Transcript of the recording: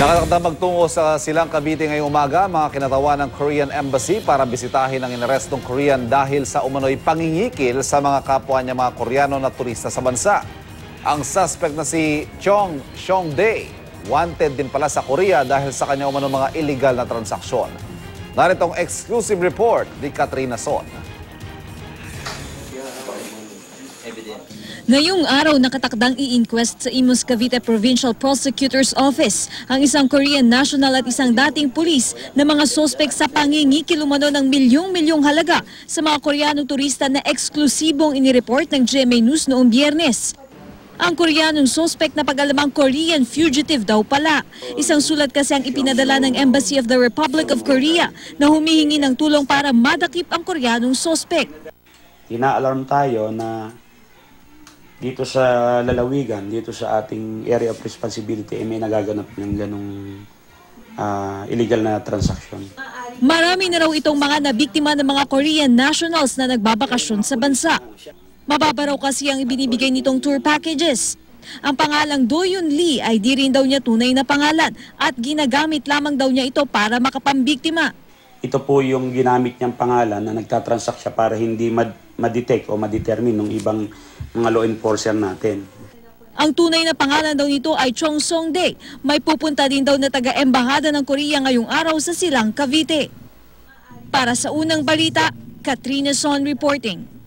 Nakatakdang magtungo sa Silang Cavite ngayong umaga mga kinatawan ng Korean Embassy para bisitahin ang inarestong Korean dahil sa umano'y pangingikil sa mga kapwa niya mga Koreano na turista sa bansa. Ang suspect na si Chong Seong-dae, wanted din pala sa Korea dahil sa kanya umano mga illegal na transaksyon. Narito ang exclusive report ni Katrina Son. Ngayong araw nakatakdang i-inquest sa Imus Cavite Provincial Prosecutor's Office ang isang Korean national at isang dating pulis na mga sospek sa pangingikil umano ng milyong-milyong halaga sa mga Koreanong turista na eksklusibong inireport ng GMA News noong Biyernes. Ang Koreanong sospek na pag-alamang Korean fugitive daw pala. Isang sulat kasi ang ipinadala ng Embassy of the Republic of Korea na humihingi ng tulong para madakip ang Koreanong sospek. Ina-alarm tayo na dito sa lalawigan, dito sa ating area of responsibility, may nagaganap ng ganong illegal na transaksyon. Marami na raw itong mga nabiktima ng mga Korean nationals na nagbabakasyon sa bansa. Mababa raw kasi ang ibinibigay nitong tour packages. Ang pangalang Do-yoon Lee ay di rin daw niya tunay na pangalan at ginagamit lamang daw niya ito para makapambiktima. Ito po yung ginamit niyang pangalan na nagtatransact siya para hindi ma-detect o ma-determine ng ibang mga law enforcer natin. Ang tunay na pangalan daw nito ay Chong Seong-dae. May pupunta din daw na taga-embahada ng Korea ngayong araw sa Silang Cavite. Para sa unang balita, Katrina Son reporting.